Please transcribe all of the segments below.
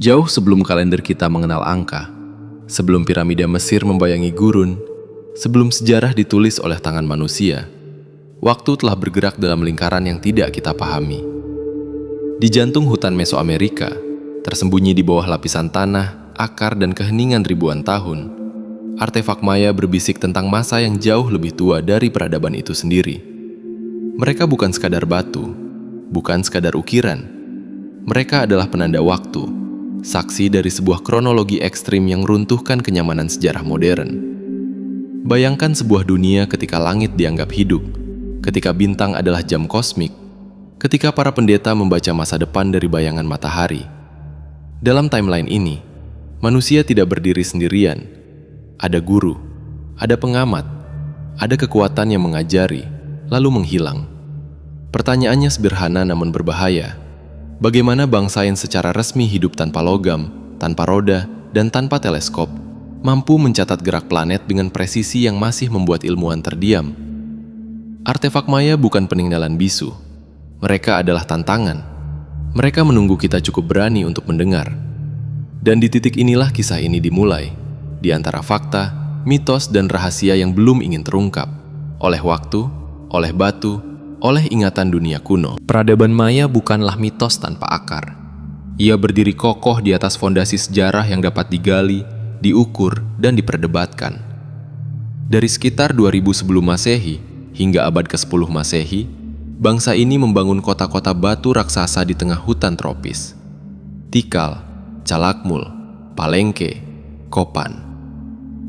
Jauh sebelum kalender kita mengenal angka, sebelum piramida Mesir membayangi gurun, sebelum sejarah ditulis oleh tangan manusia, waktu telah bergerak dalam lingkaran yang tidak kita pahami. Di jantung hutan Mesoamerika, tersembunyi di bawah lapisan tanah, akar dan keheningan ribuan tahun, artefak Maya berbisik tentang masa yang jauh lebih tua dari peradaban itu sendiri. Mereka bukan sekadar batu, bukan sekadar ukiran. Mereka adalah penanda waktu, saksi dari sebuah kronologi ekstrim yang runtuhkan kenyamanan sejarah modern. Bayangkan sebuah dunia ketika langit dianggap hidup, ketika bintang adalah jam kosmik, ketika para pendeta membaca masa depan dari bayangan matahari. Dalam timeline ini, manusia tidak berdiri sendirian. Ada guru, ada pengamat, ada kekuatan yang mengajari, lalu menghilang. Pertanyaannya sederhana namun berbahaya. Bagaimana bangsa yang secara resmi hidup tanpa logam, tanpa roda, dan tanpa teleskop, mampu mencatat gerak planet dengan presisi yang masih membuat ilmuwan terdiam? Artefak Maya bukan peninggalan bisu. Mereka adalah tantangan. Mereka menunggu kita cukup berani untuk mendengar. Dan di titik inilah kisah ini dimulai, di antara fakta, mitos, dan rahasia yang belum ingin terungkap, oleh waktu, oleh batu, oleh ingatan dunia kuno. Peradaban Maya bukanlah mitos tanpa akar. Ia berdiri kokoh di atas fondasi sejarah yang dapat digali, diukur, dan diperdebatkan. Dari sekitar 2000 sebelum Masehi hingga abad ke-10 Masehi, bangsa ini membangun kota-kota batu raksasa di tengah hutan tropis. Tikal, Calakmul, Palengke, Kopan.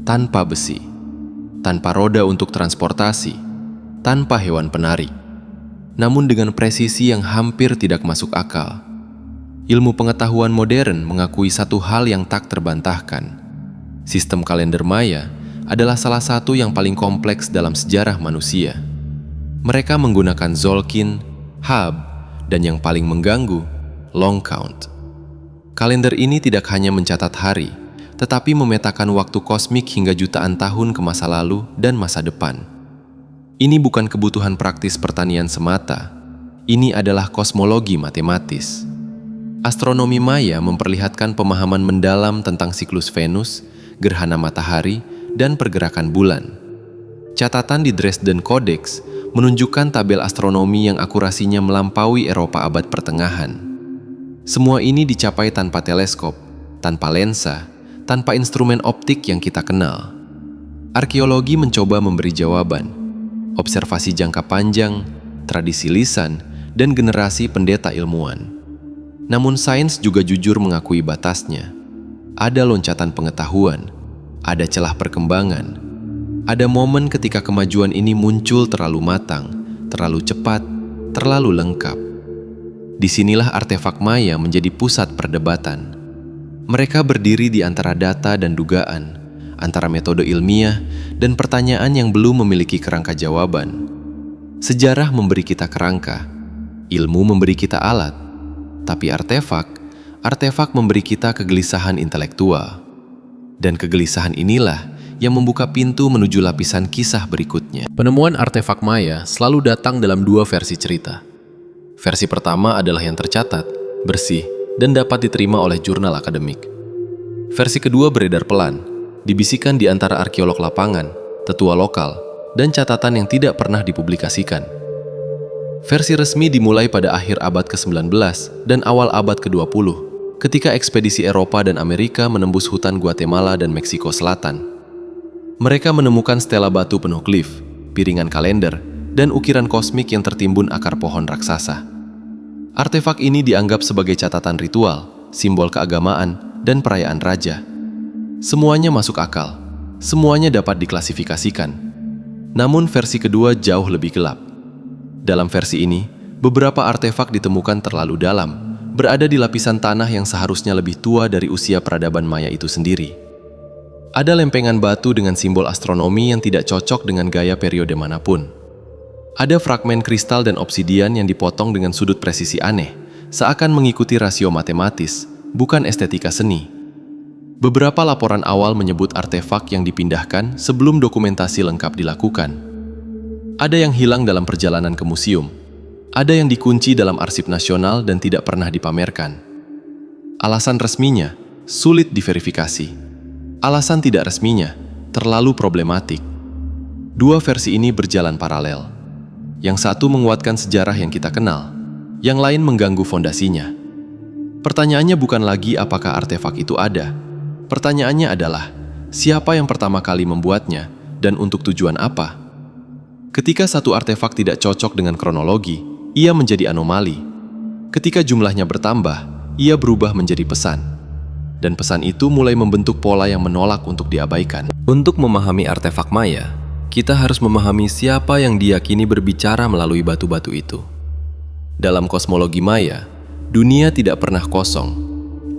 Tanpa besi, tanpa roda untuk transportasi, tanpa hewan penarik. Namun dengan presisi yang hampir tidak masuk akal. Ilmu pengetahuan modern mengakui satu hal yang tak terbantahkan. Sistem kalender Maya adalah salah satu yang paling kompleks dalam sejarah manusia. Mereka menggunakan Tzolk'in, Hub, dan yang paling mengganggu, long count. Kalender ini tidak hanya mencatat hari, tetapi memetakan waktu kosmik hingga jutaan tahun ke masa lalu dan masa depan. Ini bukan kebutuhan praktis pertanian semata. Ini adalah kosmologi matematis. Astronomi Maya memperlihatkan pemahaman mendalam tentang siklus Venus, gerhana matahari, dan pergerakan bulan. Catatan di Dresden Codex menunjukkan tabel astronomi yang akurasinya melampaui Eropa abad pertengahan. Semua ini dicapai tanpa teleskop, tanpa lensa, tanpa instrumen optik yang kita kenal. Arkeologi mencoba memberi jawaban. Observasi jangka panjang, tradisi lisan, dan generasi pendeta ilmuwan. Namun sains juga jujur mengakui batasnya. Ada loncatan pengetahuan, ada celah perkembangan, ada momen ketika kemajuan ini muncul terlalu matang, terlalu cepat, terlalu lengkap. Disinilah artefak Maya menjadi pusat perdebatan. Mereka berdiri di antara data dan dugaan, antara metode ilmiah dan pertanyaan yang belum memiliki kerangka jawaban. Sejarah memberi kita kerangka, ilmu memberi kita alat, tapi artefak memberi kita kegelisahan intelektual. Dan kegelisahan inilah yang membuka pintu menuju lapisan kisah berikutnya. Penemuan artefak Maya selalu datang dalam dua versi cerita. Versi pertama adalah yang tercatat, bersih, dan dapat diterima oleh jurnal akademik. Versi kedua beredar pelan, dibisikkan di antara arkeolog lapangan, tetua lokal, dan catatan yang tidak pernah dipublikasikan. Versi resmi dimulai pada akhir abad ke-19 dan awal abad ke-20, ketika ekspedisi Eropa dan Amerika menembus hutan Guatemala dan Meksiko Selatan. Mereka menemukan stela batu penuh glif, piringan kalender, dan ukiran kosmik yang tertimbun akar pohon raksasa. Artefak ini dianggap sebagai catatan ritual, simbol keagamaan, dan perayaan raja. Semuanya masuk akal, semuanya dapat diklasifikasikan. Namun versi kedua jauh lebih gelap. Dalam versi ini, beberapa artefak ditemukan terlalu dalam, berada di lapisan tanah yang seharusnya lebih tua dari usia peradaban Maya itu sendiri. Ada lempengan batu dengan simbol astronomi yang tidak cocok dengan gaya periode manapun. Ada fragmen kristal dan obsidian yang dipotong dengan sudut presisi aneh, seakan mengikuti rasio matematis, bukan estetika seni. Beberapa laporan awal menyebut artefak yang dipindahkan sebelum dokumentasi lengkap dilakukan. Ada yang hilang dalam perjalanan ke museum. Ada yang dikunci dalam arsip nasional dan tidak pernah dipamerkan. Alasan resminya sulit diverifikasi. Alasan tidak resminya terlalu problematik. Dua versi ini berjalan paralel. Yang satu menguatkan sejarah yang kita kenal, yang lain mengganggu fondasinya. Pertanyaannya bukan lagi apakah artefak itu ada. Pertanyaannya adalah, siapa yang pertama kali membuatnya dan untuk tujuan apa? Ketika satu artefak tidak cocok dengan kronologi, ia menjadi anomali. Ketika jumlahnya bertambah, ia berubah menjadi pesan. Dan pesan itu mulai membentuk pola yang menolak untuk diabaikan. Untuk memahami artefak Maya, kita harus memahami siapa yang diyakini berbicara melalui batu-batu itu. Dalam kosmologi Maya, dunia tidak pernah kosong.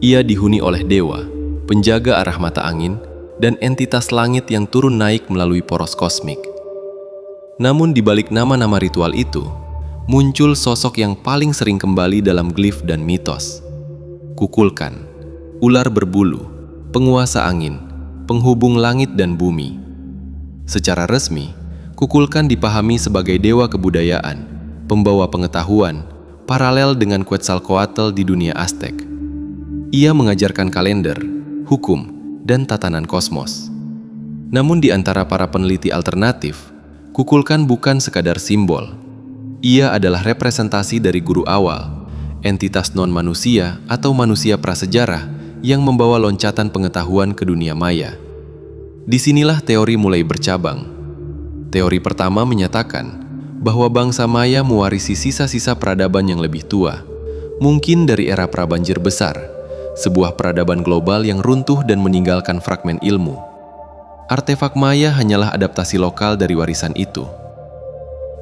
Ia dihuni oleh dewa, penjaga arah mata angin, dan entitas langit yang turun naik melalui poros kosmik. Namun di balik nama-nama ritual itu, muncul sosok yang paling sering kembali dalam glif dan mitos. Kukulkan, ular berbulu, penguasa angin, penghubung langit dan bumi. Secara resmi, Kukulkan dipahami sebagai dewa kebudayaan, pembawa pengetahuan, paralel dengan Quetzalcoatl di dunia Aztec. Ia mengajarkan kalender, hukum, dan tatanan kosmos. Namun di antara para peneliti alternatif, Kukulkan bukan sekadar simbol. Ia adalah representasi dari guru awal, entitas non-manusia atau manusia prasejarah yang membawa loncatan pengetahuan ke dunia maya. Disinilah teori mulai bercabang. Teori pertama menyatakan bahwa bangsa Maya mewarisi sisa-sisa peradaban yang lebih tua, mungkin dari era prabanjir besar, sebuah peradaban global yang runtuh dan meninggalkan fragmen ilmu. Artefak Maya hanyalah adaptasi lokal dari warisan itu.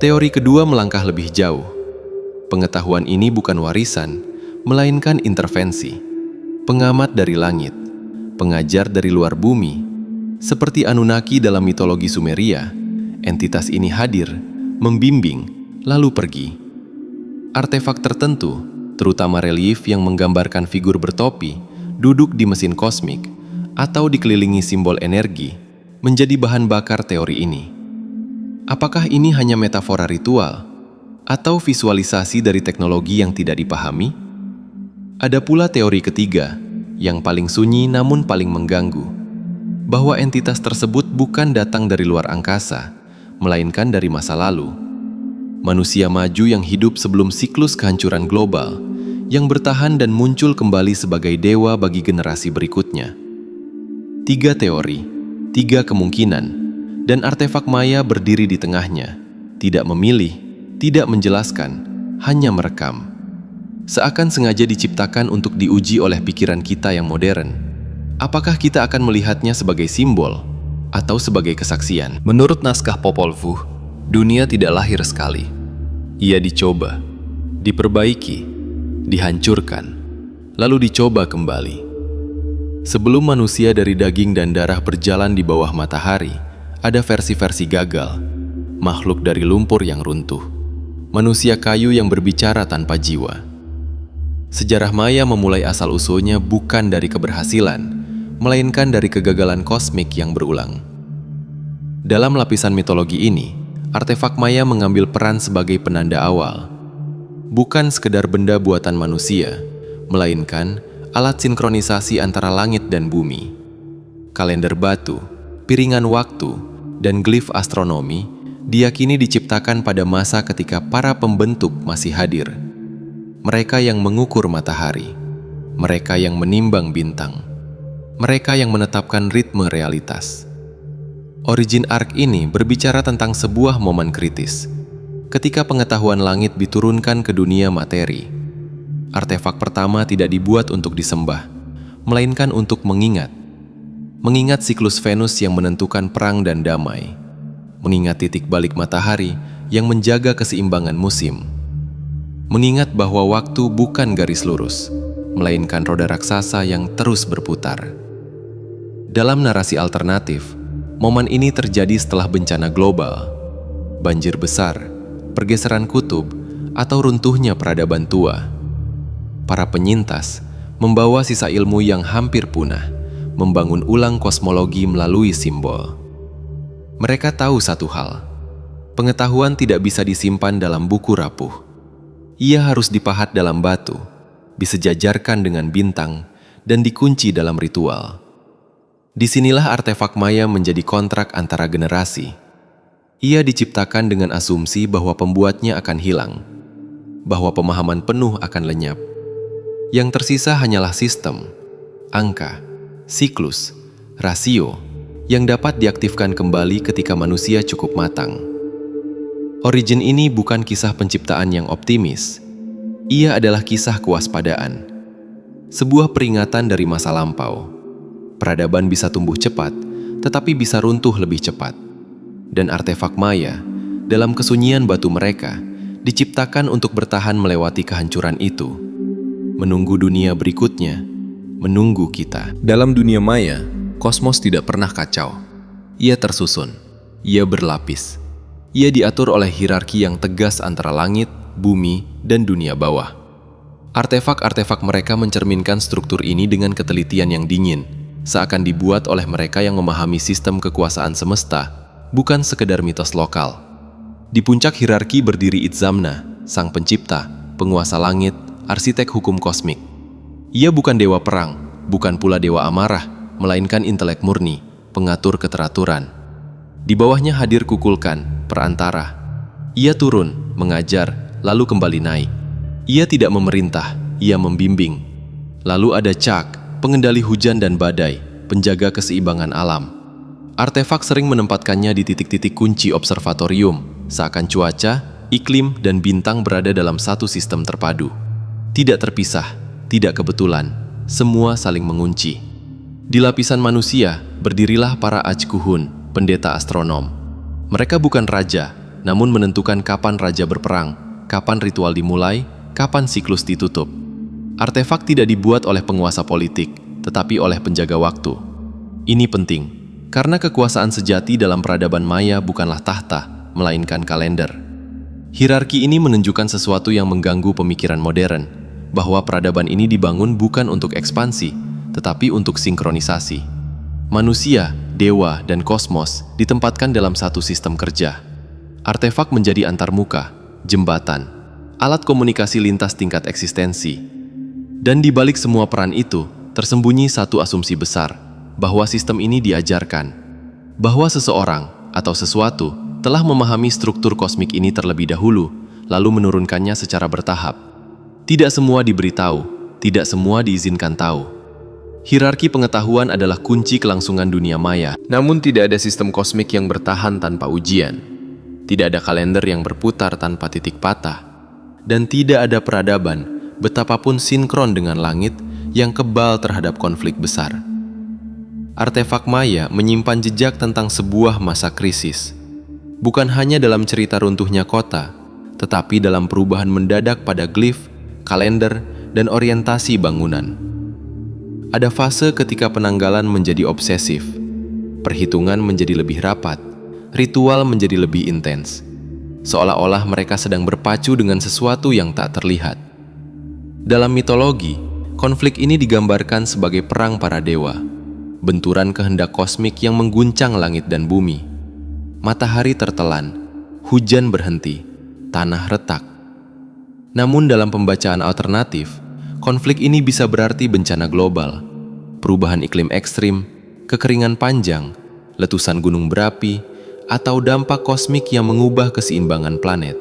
Teori kedua melangkah lebih jauh. Pengetahuan ini bukan warisan, melainkan intervensi. Pengamat dari langit, pengajar dari luar bumi. Seperti Anunnaki dalam mitologi Sumeria, entitas ini hadir, membimbing, lalu pergi. Artefak tertentu, terutama relief yang menggambarkan figur bertopi, duduk di mesin kosmik, atau dikelilingi simbol energi, menjadi bahan bakar teori ini. Apakah ini hanya metafora ritual, atau visualisasi dari teknologi yang tidak dipahami? Ada pula teori ketiga, yang paling sunyi namun paling mengganggu, bahwa entitas tersebut bukan datang dari luar angkasa, melainkan dari masa lalu. Manusia maju yang hidup sebelum siklus kehancuran global, yang bertahan dan muncul kembali sebagai dewa bagi generasi berikutnya. 3 teori, 3 kemungkinan, dan artefak Maya berdiri di tengahnya, tidak memilih, tidak menjelaskan, hanya merekam. Seakan sengaja diciptakan untuk diuji oleh pikiran kita yang modern. Apakah kita akan melihatnya sebagai simbol atau sebagai kesaksian? Menurut naskah Popol Vuh, dunia tidak lahir sekali. Ia dicoba, diperbaiki, dihancurkan, lalu dicoba kembali. Sebelum manusia dari daging dan darah berjalan di bawah matahari, ada versi-versi gagal, makhluk dari lumpur yang runtuh, manusia kayu yang berbicara tanpa jiwa. Sejarah Maya memulai asal-usulnya bukan dari keberhasilan, melainkan dari kegagalan kosmik yang berulang. Dalam lapisan mitologi ini, artefak Maya mengambil peran sebagai penanda awal. Bukan sekedar benda buatan manusia, melainkan alat sinkronisasi antara langit dan bumi. Kalender batu, piringan waktu, dan glif astronomi diyakini diciptakan pada masa ketika para pembentuk masih hadir. Mereka yang mengukur matahari, mereka yang menimbang bintang, mereka yang menetapkan ritme realitas. Origin Arc ini berbicara tentang sebuah momen kritis, ketika pengetahuan langit diturunkan ke dunia materi. Artefak pertama tidak dibuat untuk disembah, melainkan untuk mengingat. Mengingat siklus Venus yang menentukan perang dan damai, mengingat titik balik matahari yang menjaga keseimbangan musim, mengingat bahwa waktu bukan garis lurus, melainkan roda raksasa yang terus berputar. Dalam narasi alternatif, momen ini terjadi setelah bencana global, banjir besar, pergeseran kutub, atau runtuhnya peradaban tua. Para penyintas membawa sisa ilmu yang hampir punah, membangun ulang kosmologi melalui simbol. Mereka tahu satu hal, pengetahuan tidak bisa disimpan dalam buku rapuh. Ia harus dipahat dalam batu, disejajarkan dengan bintang, dan dikunci dalam ritual. Disinilah artefak maya menjadi kontrak antara generasi. Ia diciptakan dengan asumsi bahwa pembuatnya akan hilang, bahwa pemahaman penuh akan lenyap. Yang tersisa hanyalah sistem, angka, siklus, rasio, yang dapat diaktifkan kembali ketika manusia cukup matang. Origin ini bukan kisah penciptaan yang optimis. Ia adalah kisah kewaspadaan. Sebuah peringatan dari masa lampau. Peradaban bisa tumbuh cepat, tetapi bisa runtuh lebih cepat. Dan artefak maya, dalam kesunyian batu mereka, diciptakan untuk bertahan melewati kehancuran itu. Menunggu dunia berikutnya, menunggu kita. Dalam dunia maya, kosmos tidak pernah kacau. Ia tersusun, ia berlapis. Ia diatur oleh hierarki yang tegas antara langit, bumi, dan dunia bawah. Artefak-artefak mereka mencerminkan struktur ini dengan ketelitian yang dingin, seakan dibuat oleh mereka yang memahami sistem kekuasaan semesta, bukan sekedar mitos lokal. Di puncak hierarki berdiri Itzamna, sang pencipta, penguasa langit, arsitek hukum kosmik. Ia bukan dewa perang, bukan pula dewa amarah, melainkan intelek murni, pengatur keteraturan. Di bawahnya hadir Kukulkan, perantara. Ia turun, mengajar, lalu kembali naik. Ia tidak memerintah, ia membimbing. Lalu ada Chak, pengendali hujan dan badai, penjaga keseimbangan alam. Artefak sering menempatkannya di titik-titik kunci observatorium, seakan cuaca, iklim, dan bintang berada dalam satu sistem terpadu. Tidak terpisah, tidak kebetulan, semua saling mengunci. Di lapisan manusia, berdirilah para Ajkuhun, pendeta astronom. Mereka bukan raja, namun menentukan kapan raja berperang, kapan ritual dimulai, kapan siklus ditutup. Artefak tidak dibuat oleh penguasa politik, tetapi oleh penjaga waktu. Ini penting, karena kekuasaan sejati dalam peradaban maya bukanlah tahta, melainkan kalender. Hierarki ini menunjukkan sesuatu yang mengganggu pemikiran modern, bahwa peradaban ini dibangun bukan untuk ekspansi, tetapi untuk sinkronisasi. Manusia, dewa, dan kosmos ditempatkan dalam satu sistem kerja. Artefak menjadi antarmuka, jembatan, alat komunikasi lintas tingkat eksistensi. Dan di balik semua peran itu, tersembunyi satu asumsi besar, bahwa sistem ini diajarkan, bahwa seseorang atau sesuatu telah memahami struktur kosmik ini terlebih dahulu, lalu menurunkannya secara bertahap. Tidak semua diberitahu, tidak semua diizinkan tahu. Hierarki pengetahuan adalah kunci kelangsungan dunia maya. Namun tidak ada sistem kosmik yang bertahan tanpa ujian. Tidak ada kalender yang berputar tanpa titik patah. Dan tidak ada peradaban, betapapun sinkron dengan langit, yang kebal terhadap konflik besar. Artefak maya menyimpan jejak tentang sebuah masa krisis. Bukan hanya dalam cerita runtuhnya kota, tetapi dalam perubahan mendadak pada glif, kalender, dan orientasi bangunan. Ada fase ketika penanggalan menjadi obsesif, perhitungan menjadi lebih rapat, ritual menjadi lebih intens, seolah-olah mereka sedang berpacu dengan sesuatu yang tak terlihat. Dalam mitologi, konflik ini digambarkan sebagai perang para dewa, benturan kehendak kosmik yang mengguncang langit dan bumi. Matahari tertelan, hujan berhenti, tanah retak. Namun dalam pembacaan alternatif, konflik ini bisa berarti bencana global, perubahan iklim ekstrim, kekeringan panjang, letusan gunung berapi, atau dampak kosmik yang mengubah keseimbangan planet.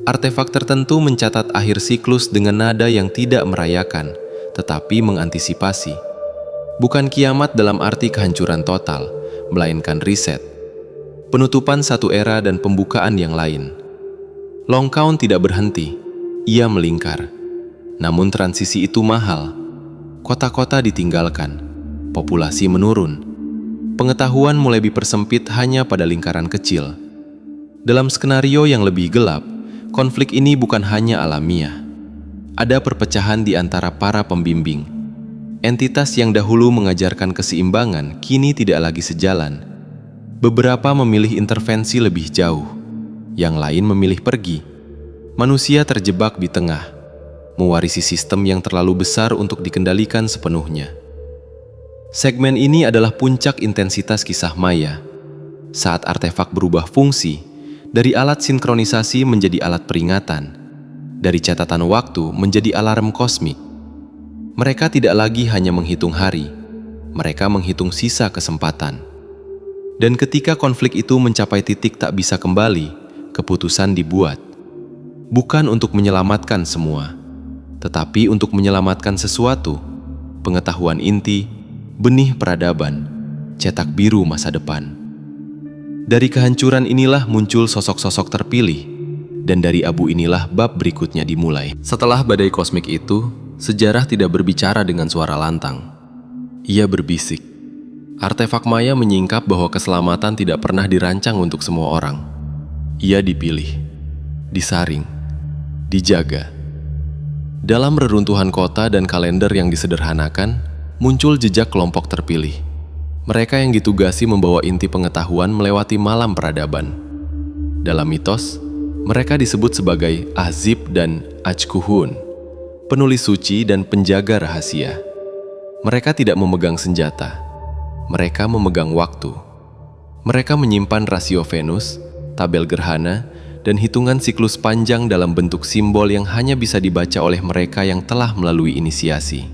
Artefak tertentu mencatat akhir siklus dengan nada yang tidak merayakan, tetapi mengantisipasi. Bukan kiamat dalam arti kehancuran total, melainkan riset, penutupan satu era dan pembukaan yang lain. Long count tidak berhenti, ia melingkar. Namun transisi itu mahal. Kota-kota ditinggalkan, populasi menurun. Pengetahuan mulai dipersempit hanya pada lingkaran kecil. Dalam skenario yang lebih gelap, konflik ini bukan hanya alamiah. Ada perpecahan di antara para pembimbing. Entitas yang dahulu mengajarkan keseimbangan kini tidak lagi sejalan. Beberapa memilih intervensi lebih jauh, yang lain memilih pergi. Manusia terjebak di tengah, mewarisi sistem yang terlalu besar untuk dikendalikan sepenuhnya. Segmen ini adalah puncak intensitas kisah maya. Saat artefak berubah fungsi, dari alat sinkronisasi menjadi alat peringatan, dari catatan waktu menjadi alarm kosmik. Mereka tidak lagi hanya menghitung hari, mereka menghitung sisa kesempatan. Dan ketika konflik itu mencapai titik tak bisa kembali, keputusan dibuat. Bukan untuk menyelamatkan semua, tetapi untuk menyelamatkan sesuatu, pengetahuan inti, benih peradaban, cetak biru masa depan. Dari kehancuran inilah muncul sosok-sosok terpilih, dan dari abu inilah bab berikutnya dimulai. Setelah badai kosmik itu, sejarah tidak berbicara dengan suara lantang. Ia berbisik. Artefak maya menyingkap bahwa keselamatan tidak pernah dirancang untuk semua orang. Ia dipilih, disaring, dijaga. Dalam reruntuhan kota dan kalender yang disederhanakan, muncul jejak kelompok terpilih. Mereka yang ditugasi membawa inti pengetahuan melewati malam peradaban. Dalam mitos, mereka disebut sebagai Ahzib dan Achkuhun, penulis suci dan penjaga rahasia. Mereka tidak memegang senjata, mereka memegang waktu. Mereka menyimpan rasio Venus, tabel gerhana, dan hitungan siklus panjang dalam bentuk simbol yang hanya bisa dibaca oleh mereka yang telah melalui inisiasi.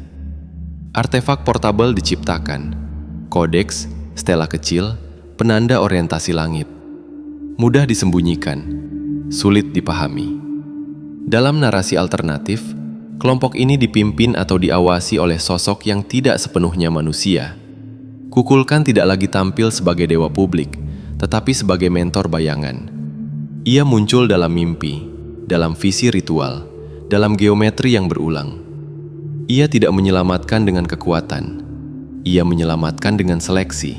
Artefak portabel diciptakan. Kodeks, stela kecil, penanda orientasi langit. Mudah disembunyikan, sulit dipahami. Dalam narasi alternatif, kelompok ini dipimpin atau diawasi oleh sosok yang tidak sepenuhnya manusia. Kukulkan tidak lagi tampil sebagai dewa publik, tetapi sebagai mentor bayangan. Ia muncul dalam mimpi, dalam visi ritual, dalam geometri yang berulang. Ia tidak menyelamatkan dengan kekuatan. Ia menyelamatkan dengan seleksi.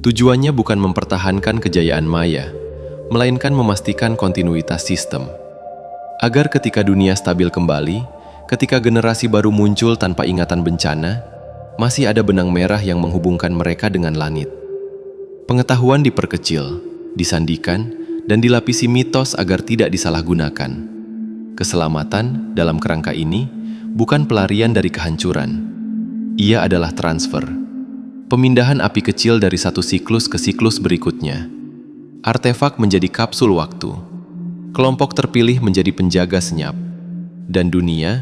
Tujuannya bukan mempertahankan kejayaan maya, melainkan memastikan kontinuitas sistem. Agar ketika dunia stabil kembali, ketika generasi baru muncul tanpa ingatan bencana, masih ada benang merah yang menghubungkan mereka dengan langit. Pengetahuan diperkecil, disandikan, dan dilapisi mitos agar tidak disalahgunakan. Keselamatan dalam kerangka ini bukan pelarian dari kehancuran. Ia adalah transfer, pemindahan api kecil dari satu siklus ke siklus berikutnya. Artefak menjadi kapsul waktu. Kelompok terpilih menjadi penjaga senyap. Dan dunia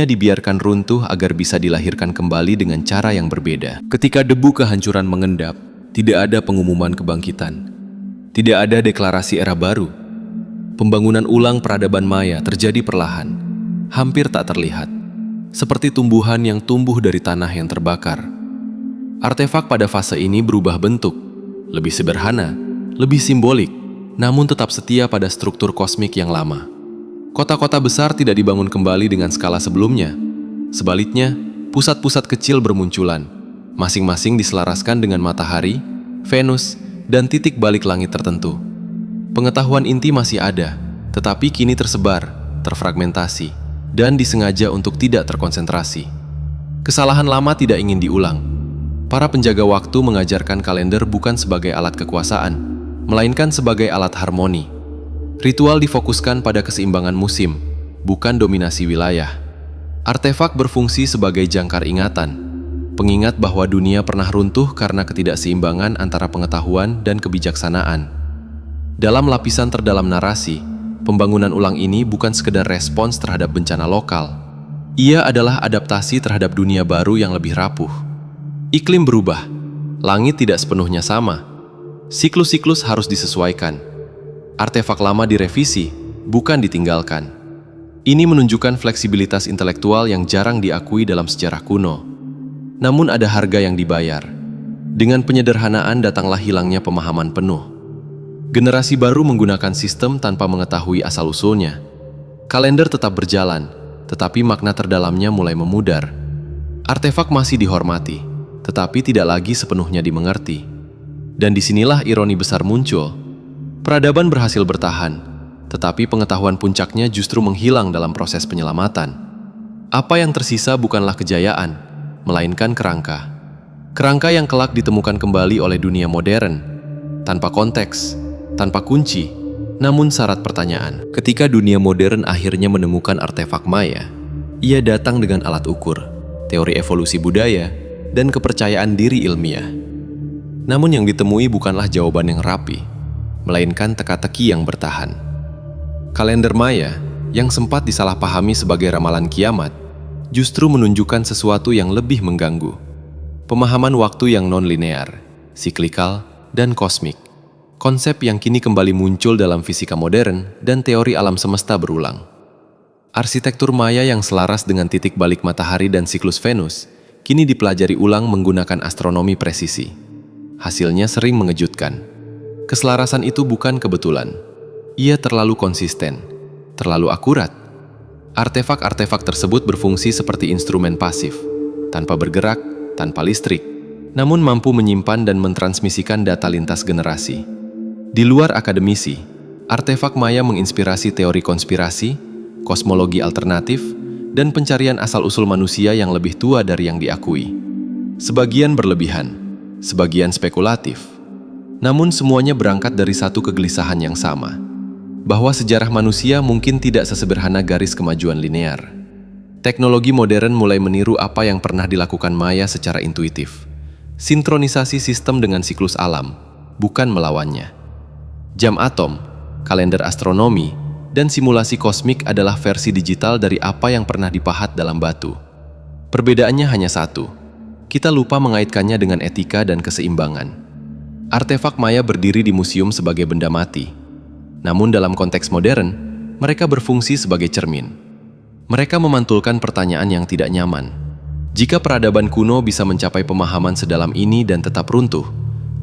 dibiarkan runtuh agar bisa dilahirkan kembali dengan cara yang berbeda. Ketika debu kehancuran mengendap, tidak ada pengumuman kebangkitan. Tidak ada deklarasi era baru. Pembangunan ulang peradaban maya terjadi perlahan, hampir tak terlihat. Seperti tumbuhan yang tumbuh dari tanah yang terbakar. Artefak pada fase ini berubah bentuk, lebih sederhana, lebih simbolik, namun tetap setia pada struktur kosmik yang lama. Kota-kota besar tidak dibangun kembali dengan skala sebelumnya. Sebaliknya, pusat-pusat kecil bermunculan, masing-masing diselaraskan dengan matahari, Venus, dan titik balik langit tertentu. Pengetahuan inti masih ada, tetapi kini tersebar, terfragmentasi, dan disengaja untuk tidak terkonsentrasi. Kesalahan lama tidak ingin diulang. Para penjaga waktu mengajarkan kalender bukan sebagai alat kekuasaan, melainkan sebagai alat harmoni. Ritual difokuskan pada keseimbangan musim, bukan dominasi wilayah. Artefak berfungsi sebagai jangkar ingatan, pengingat bahwa dunia pernah runtuh karena ketidakseimbangan antara pengetahuan dan kebijaksanaan. Dalam lapisan terdalam narasi, pembangunan ulang ini bukan sekedar respons terhadap bencana lokal. Ia adalah adaptasi terhadap dunia baru yang lebih rapuh. Iklim berubah, langit tidak sepenuhnya sama. Siklus-siklus harus disesuaikan. Artefak lama direvisi, bukan ditinggalkan. Ini menunjukkan fleksibilitas intelektual yang jarang diakui dalam sejarah kuno. Namun ada harga yang dibayar. Dengan penyederhanaan datanglah hilangnya pemahaman penuh. Generasi baru menggunakan sistem tanpa mengetahui asal-usulnya. Kalender tetap berjalan, tetapi makna terdalamnya mulai memudar. Artefak masih dihormati, tetapi tidak lagi sepenuhnya dimengerti. Dan disinilah ironi besar muncul. Peradaban berhasil bertahan, tetapi pengetahuan puncaknya justru menghilang dalam proses penyelamatan. Apa yang tersisa bukanlah kejayaan, melainkan kerangka. Kerangka yang kelak ditemukan kembali oleh dunia modern, tanpa konteks, tanpa kunci, namun syarat pertanyaan. Ketika dunia modern akhirnya menemukan artefak maya, ia datang dengan alat ukur, teori evolusi budaya, dan kepercayaan diri ilmiah. Namun yang ditemui bukanlah jawaban yang rapi, melainkan teka-teki yang bertahan. Kalender maya, yang sempat disalahpahami sebagai ramalan kiamat, justru menunjukkan sesuatu yang lebih mengganggu. Pemahaman waktu yang non-linear, siklikal, dan kosmik. Konsep yang kini kembali muncul dalam fisika modern dan teori alam semesta berulang. Arsitektur maya yang selaras dengan titik balik matahari dan siklus Venus kini dipelajari ulang menggunakan astronomi presisi. Hasilnya sering mengejutkan. Keselarasan itu bukan kebetulan. Ia terlalu konsisten, terlalu akurat. Artefak-artefak tersebut berfungsi seperti instrumen pasif, tanpa bergerak, tanpa listrik, namun mampu menyimpan dan mentransmisikan data lintas generasi. Di luar akademisi, artefak maya menginspirasi teori konspirasi, kosmologi alternatif, dan pencarian asal-usul manusia yang lebih tua dari yang diakui. Sebagian berlebihan, sebagian spekulatif. Namun semuanya berangkat dari satu kegelisahan yang sama, bahwa sejarah manusia mungkin tidak sesederhana garis kemajuan linear. Teknologi modern mulai meniru apa yang pernah dilakukan Maya secara intuitif. Sinkronisasi sistem dengan siklus alam, bukan melawannya. Jam atom, kalender astronomi, dan simulasi kosmik adalah versi digital dari apa yang pernah dipahat dalam batu. Perbedaannya hanya satu, kita lupa mengaitkannya dengan etika dan keseimbangan. Artefak maya berdiri di museum sebagai benda mati. Namun dalam konteks modern, mereka berfungsi sebagai cermin. Mereka memantulkan pertanyaan yang tidak nyaman. Jika peradaban kuno bisa mencapai pemahaman sedalam ini dan tetap runtuh,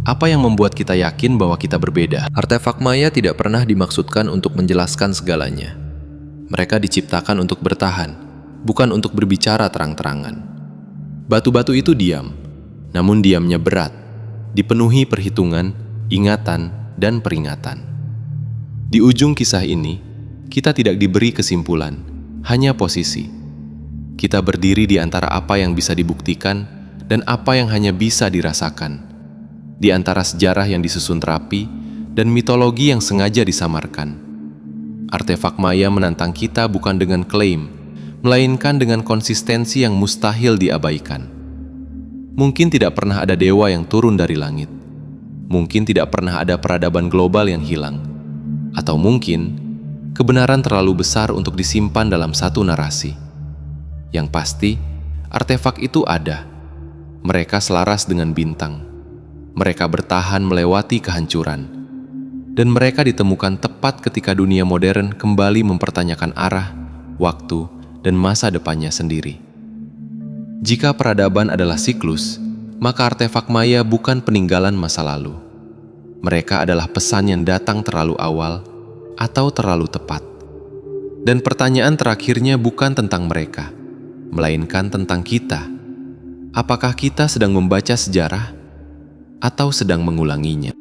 apa yang membuat kita yakin bahwa kita berbeda? Artefak maya tidak pernah dimaksudkan untuk menjelaskan segalanya. Mereka diciptakan untuk bertahan, bukan untuk berbicara terang-terangan. Batu-batu itu diam, namun diamnya berat, dipenuhi perhitungan, ingatan, dan peringatan. Di ujung kisah ini, kita tidak diberi kesimpulan, hanya posisi. Kita berdiri di antara apa yang bisa dibuktikan dan apa yang hanya bisa dirasakan. Di antara sejarah yang disusun rapi dan mitologi yang sengaja disamarkan. Artefak maya menantang kita bukan dengan klaim, melainkan dengan konsistensi yang mustahil diabaikan. Mungkin tidak pernah ada dewa yang turun dari langit. Mungkin tidak pernah ada peradaban global yang hilang. Atau mungkin, kebenaran terlalu besar untuk disimpan dalam satu narasi. Yang pasti, artefak itu ada. Mereka selaras dengan bintang. Mereka bertahan melewati kehancuran. Dan mereka ditemukan tepat ketika dunia modern kembali mempertanyakan arah, waktu, dan masa depannya sendiri. Jika peradaban adalah siklus, maka artefak maya bukan peninggalan masa lalu. Mereka adalah pesan yang datang terlalu awal atau terlalu tepat. Dan pertanyaan terakhirnya bukan tentang mereka, melainkan tentang kita. Apakah kita sedang membaca sejarah atau sedang mengulanginya?